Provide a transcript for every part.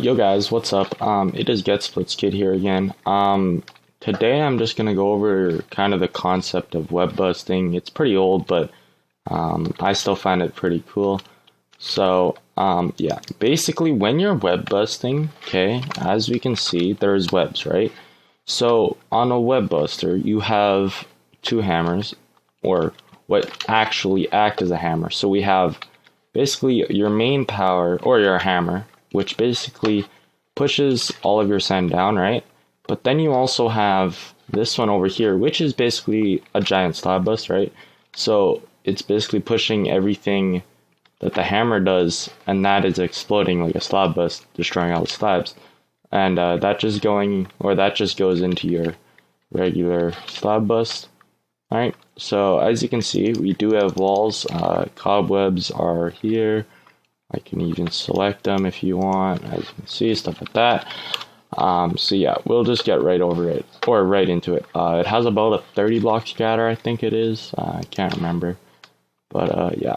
Yo guys, what's up? It is GetSplitSkid here again. Today I'm just gonna go over kind of the concept of web busting. It's pretty old, but I still find it pretty cool. So yeah, basically when you're web busting, okay, as we can see, there's webs, right? So on a web buster, you have two hammers, or what actually act as a hammer. So we have basically your main power, or your hammer, which basically pushes all of your sand down, right? But then you also have this one over here, which is basically a giant slab bust, right? So it's basically pushing everything that the hammer does, and that is exploding like a slab bust, destroying all the slabs. And that just goes into your regular slab bust. All right, so as you can see, we do have walls. Cobwebs are here. I can even select them if you want, as you can see, stuff like that. So yeah, we'll just get right over it, or right into it. It has about a 30 block scatter, I think it is. I can't remember. But yeah,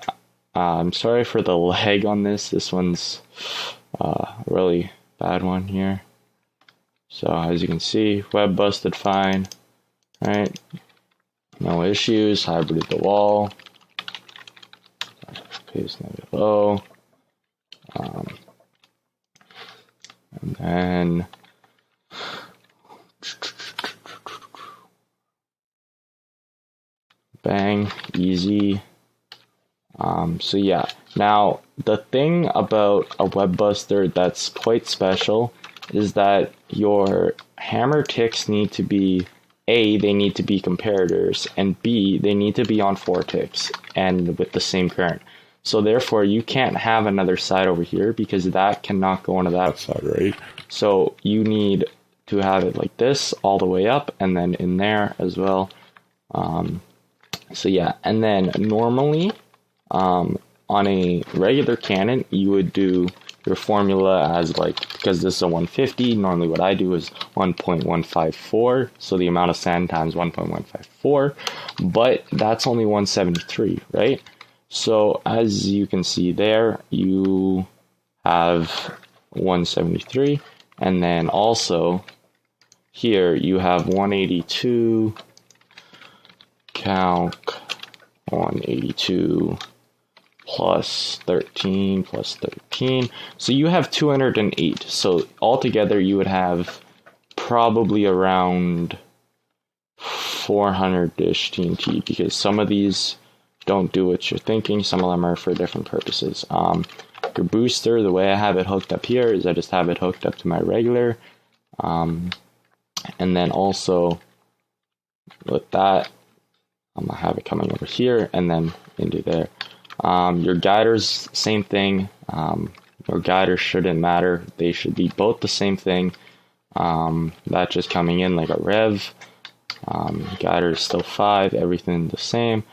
I'm sorry for the lag on this. This one's a really bad one here. So as you can see, web busted fine. Alright, no issues. Hybrid the wall. Paste -O. And then bang, easy. So yeah, now the thing about a web buster that's quite special is that your hammer ticks need to be A, they need to be comparators, and B, they need to be on 4 ticks and with the same current. So therefore, you can't have another side over here because that cannot go onto that side, right? So you need to have it like this all the way up, and then in there as well. So yeah, and then normally on a regular cannon, you would do your formula as like, because this is a 150, normally what I do is 1.154, so the amount of sand times 1.154, but that's only 173, right? So as you can see there, you have 173, and then also here you have 182, count 182 plus 13 plus 13, so you have 208. So altogether you would have probably around 400-ish TNT, because some of these don't do what you're thinking, some of them are for different purposes. Your booster, the way I have it hooked up here is I just have it hooked up to my regular, and then also with that, I'm gonna have it coming over here and then into there. Your guiders, same thing. Your guiders shouldn't matter. They should be both the same thing. That just coming in like a rev. Guider is still 5, everything the same.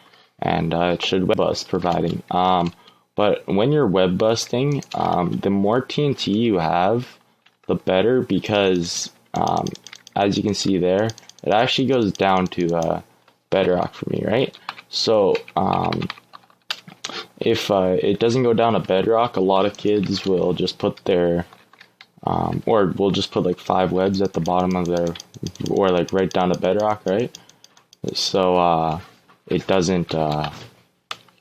And it should web bust providing. But when you're web busting, the more TNT you have, the better, because as you can see there, it actually goes down to bedrock for me, right? So if it doesn't go down to bedrock, a lot of kids will just put their or will just put like 5 webs at the bottom of their, or like right down to bedrock, right? So it doesn't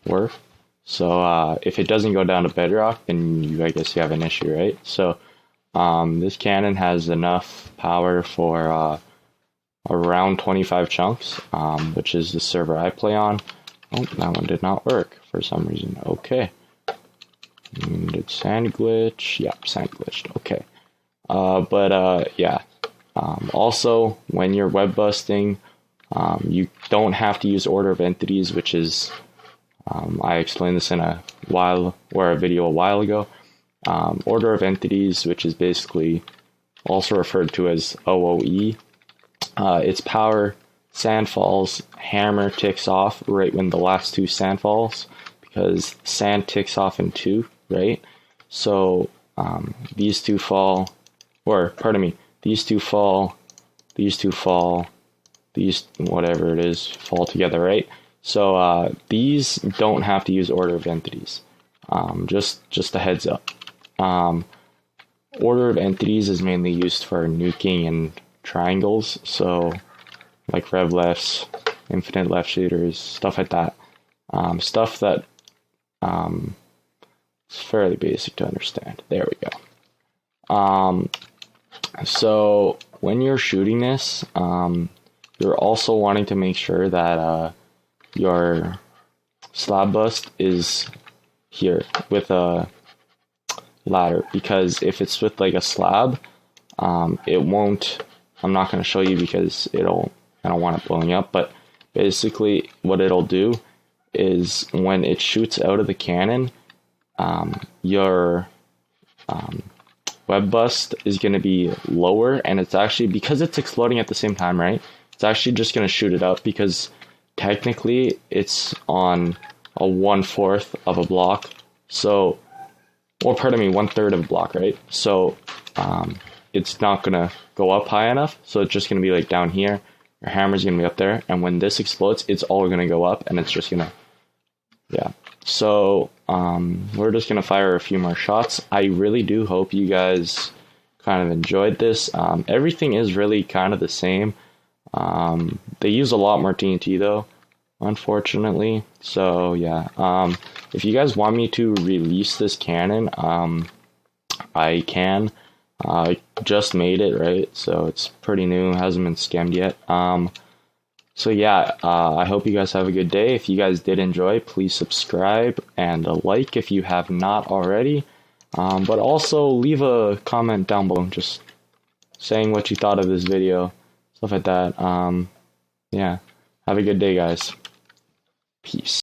work. So if it doesn't go down to bedrock, then I guess you have an issue, right? So this cannon has enough power for around 25 chunks, which is the server I play on. Oh, that one did not work for some reason. Okay. Did sand glitch? Yep, sand glitched. Okay. But yeah. Also, when you're web busting, you don't have to use order of entities, which is, I explained this in a video a while ago. Order of entities, which is basically also referred to as OOE. It's power, sand falls, hammer ticks off right when the last 2 sand falls, because sand ticks off in 2, right? So these 2 fall, or pardon me, these 2 fall, these 2 fall, these, whatever it is, fall together, right? So these don't have to use order of entities. Just a heads up. order of entities is mainly used for nuking and triangles, so like rev lefts, infinite left shooters, stuff like that. Stuff that is fairly basic to understand. There we go. So when you're shooting this, you're also wanting to make sure that your slab bust is here with a ladder, because if it's with like a slab, it won't. I'm not going to show you because I don't want it blowing up, but basically what it'll do is when it shoots out of the cannon, your web bust is going to be lower, and it's actually, because it's exploding at the same time, right? It's actually just going to shoot it up, because technically it's on a 1/4 of a block, so, or pardon me, 1/3 of a block, right? So it's not going to go up high enough, so it's just going to be like down here. Your hammer's going to be up there, and when this explodes, it's all going to go up, and it's just going to, yeah. So we're just going to fire a few more shots. I really do hope you guys kind of enjoyed this. Everything is really kind of the same. They use a lot more TNT though, unfortunately. So yeah, if you guys want me to release this cannon, I can. I just made it, right? So it's pretty new, hasn't been scammed yet. So yeah, I hope you guys have a good day. If you guys did enjoy, please subscribe and a like if you have not already. But also leave a comment down below, just saying what you thought of this video, stuff like that. Yeah, have a good day, guys. Peace.